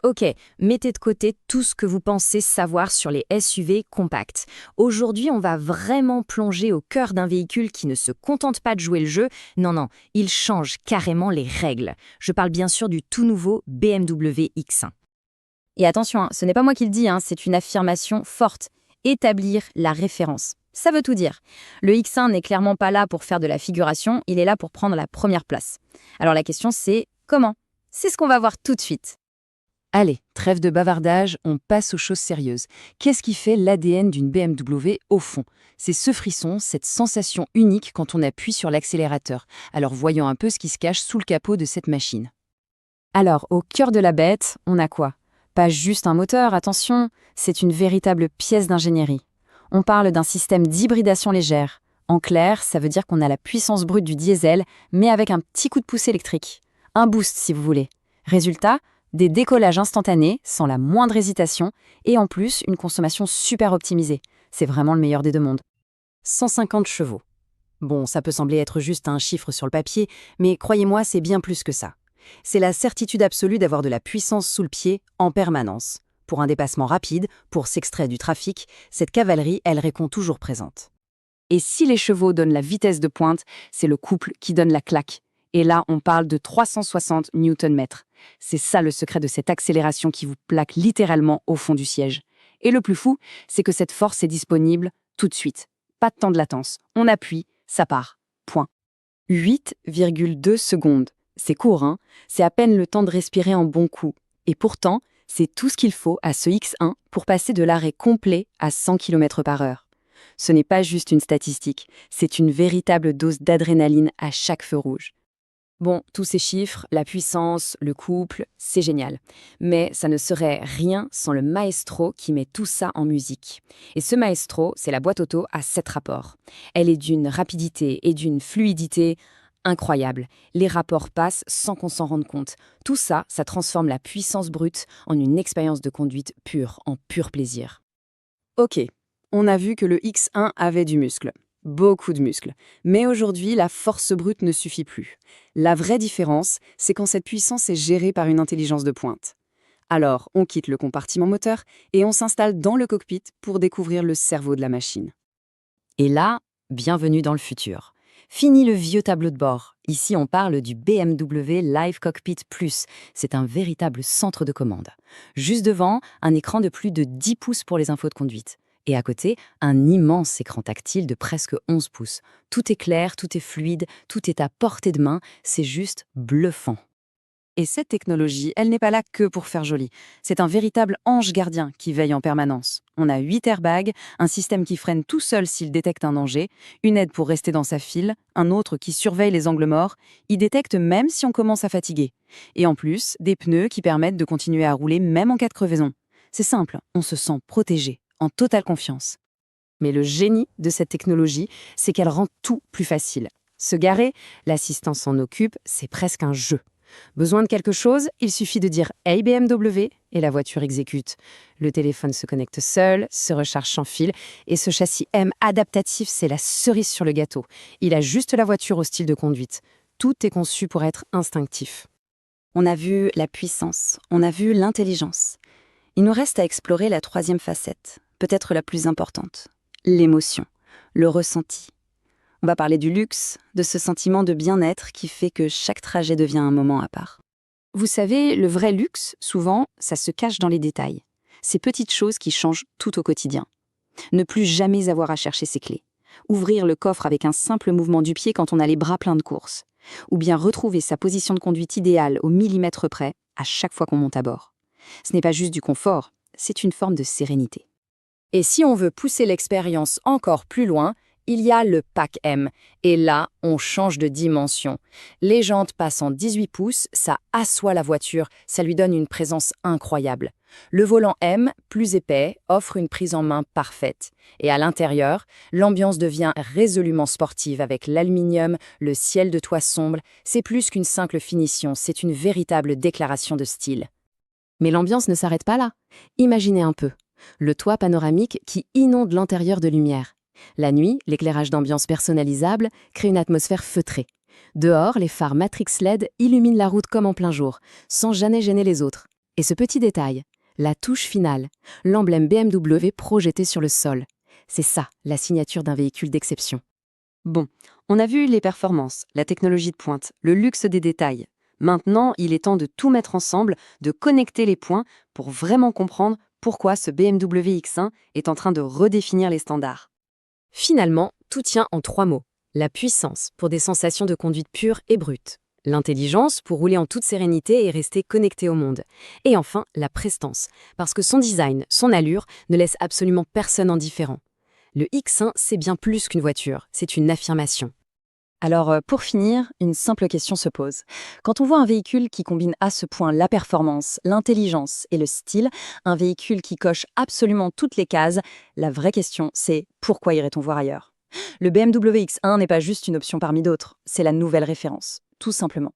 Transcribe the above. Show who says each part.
Speaker 1: Ok, mettez de côté tout ce que vous pensez savoir sur les SUV compacts. Aujourd'hui, on va vraiment plonger au cœur d'un véhicule qui ne se contente pas de jouer le jeu. Non, non, il change carrément les règles. Je parle bien sûr du tout nouveau BMW X1. Et attention, ce n'est pas moi qui le dis, c'est une affirmation forte. Établir la référence. Ça veut tout dire. Le X1 n'est clairement pas là pour faire de la figuration, il est là pour prendre la première place. Alors la question c'est comment? C'est ce qu'on va voir tout de suite.
Speaker 2: Allez, trêve de bavardage, on passe aux choses sérieuses. Qu'est-ce qui fait l'ADN d'une BMW au fond? C'est ce frisson, cette sensation unique quand on appuie sur l'accélérateur. Alors voyons un peu ce qui se cache sous le capot de cette machine.
Speaker 1: Alors, au cœur de la bête, on a quoi? Pas juste un moteur, attention, c'est une véritable pièce d'ingénierie. On parle d'un système d'hybridation légère. En clair, ça veut dire qu'on a la puissance brute du diesel, mais avec un petit coup de pouce électrique. Un boost, si vous voulez. Résultat, des décollages instantanés, sans la moindre hésitation, et en plus, une consommation super optimisée. C'est vraiment le meilleur des deux mondes. 150 chevaux. Bon, ça peut sembler être juste un chiffre sur le papier, mais croyez-moi, c'est bien plus que ça. C'est la certitude absolue d'avoir de la puissance sous le pied en permanence. Pour un dépassement rapide, pour s'extraire du trafic, cette cavalerie, elle répond toujours présente. Et si les chevaux donnent la vitesse de pointe, c'est le couple qui donne la claque. Et là, on parle de 360 Nm. C'est ça le secret de cette accélération qui vous plaque littéralement au fond du siège. Et le plus fou, c'est que cette force est disponible tout de suite. Pas de temps de latence. On appuie, ça part. Point. 8,2 secondes. C'est court, C'est à peine le temps de respirer en bon coup. Et pourtant, c'est tout ce qu'il faut à ce X1 pour passer de l'arrêt complet à 100 km/h. Ce n'est pas juste une statistique, c'est une véritable dose d'adrénaline à chaque feu rouge. Bon, tous ces chiffres, la puissance, le couple, c'est génial. Mais ça ne serait rien sans le maestro qui met tout ça en musique. Et ce maestro, c'est la boîte auto à 7 rapports. Elle est d'une rapidité et d'une fluidité incroyable. Les rapports passent sans qu'on s'en rende compte. Tout ça, ça transforme la puissance brute en une expérience de conduite pure, en pur plaisir. Ok, on a vu que le X1 avait du muscle. Beaucoup de muscles. Mais aujourd'hui, la force brute ne suffit plus. La vraie différence, c'est quand cette puissance est gérée par une intelligence de pointe. Alors, on quitte le compartiment moteur et on s'installe dans le cockpit pour découvrir le cerveau de la machine. Et là, bienvenue dans le futur. Fini le vieux tableau de bord. Ici, on parle du BMW Live Cockpit Plus. C'est un véritable centre de commande. Juste devant, un écran de plus de 10 pouces pour les infos de conduite. Et à côté, un immense écran tactile de presque 11 pouces. Tout est clair, tout est fluide, tout est à portée de main. C'est juste bluffant. Et cette technologie, elle n'est pas là que pour faire joli. C'est un véritable ange gardien qui veille en permanence. On a 8 airbags, un système qui freine tout seul s'il détecte un danger, une aide pour rester dans sa file, un autre qui surveille les angles morts. Il détecte même si on commence à fatiguer. Et en plus, des pneus qui permettent de continuer à rouler même en cas de crevaison. C'est simple, on se sent protégé, en totale confiance. Mais le génie de cette technologie, c'est qu'elle rend tout plus facile. Se garer, l'assistant s'en occupe, c'est presque un jeu. Besoin de quelque chose, il suffit de dire « Hey BMW » et la voiture exécute. Le téléphone se connecte seul, se recharge sans fil, et ce châssis M adaptatif, c'est la cerise sur le gâteau. Il ajuste la voiture au style de conduite. Tout est conçu pour être instinctif. On a vu la puissance, on a vu l'intelligence. Il nous reste à explorer la troisième facette, peut-être la plus importante, l'émotion, le ressenti. On va parler du luxe, de ce sentiment de bien-être qui fait que chaque trajet devient un moment à part. Vous savez, le vrai luxe, souvent, ça se cache dans les détails. Ces petites choses qui changent tout au quotidien. Ne plus jamais avoir à chercher ses clés. Ouvrir le coffre avec un simple mouvement du pied quand on a les bras pleins de courses. Ou bien retrouver sa position de conduite idéale au millimètre près à chaque fois qu'on monte à bord. Ce n'est pas juste du confort, c'est une forme de sérénité. Et si on veut pousser l'expérience encore plus loin, il y a le pack M. Et là, on change de dimension. Les jantes passent en 18 pouces, ça assoit la voiture, ça lui donne une présence incroyable. Le volant M, plus épais, offre une prise en main parfaite. Et à l'intérieur, l'ambiance devient résolument sportive avec l'aluminium, le ciel de toit sombre. C'est plus qu'une simple finition, c'est une véritable déclaration de style. Mais l'ambiance ne s'arrête pas là. Imaginez un peu. Le toit panoramique qui inonde l'intérieur de lumière. La nuit, l'éclairage d'ambiance personnalisable crée une atmosphère feutrée. Dehors, les phares Matrix LED illuminent la route comme en plein jour, sans jamais gêner les autres.
Speaker 3: Et ce petit détail, la touche finale, l'emblème BMW projeté sur le sol, c'est ça, la signature d'un véhicule d'exception.
Speaker 1: Bon, on a vu les performances, la technologie de pointe, le luxe des détails. Maintenant, il est temps de tout mettre ensemble, de connecter les points pour vraiment comprendre pourquoi ce BMW X1 est en train de redéfinir les standards.
Speaker 3: Finalement, tout tient en 3 mots. La puissance, pour des sensations de conduite pure et brute. L'intelligence, pour rouler en toute sérénité et rester connecté au monde. Et enfin, la prestance, parce que son design, son allure, ne laisse absolument personne indifférent. Le X1, c'est bien plus qu'une voiture, c'est une affirmation.
Speaker 1: Alors, pour finir, une simple question se pose. Quand on voit un véhicule qui combine à ce point la performance, l'intelligence et le style, un véhicule qui coche absolument toutes les cases, la vraie question, c'est pourquoi irait-on voir ailleurs? Le BMW X1 n'est pas juste une option parmi d'autres, c'est la nouvelle référence, tout simplement.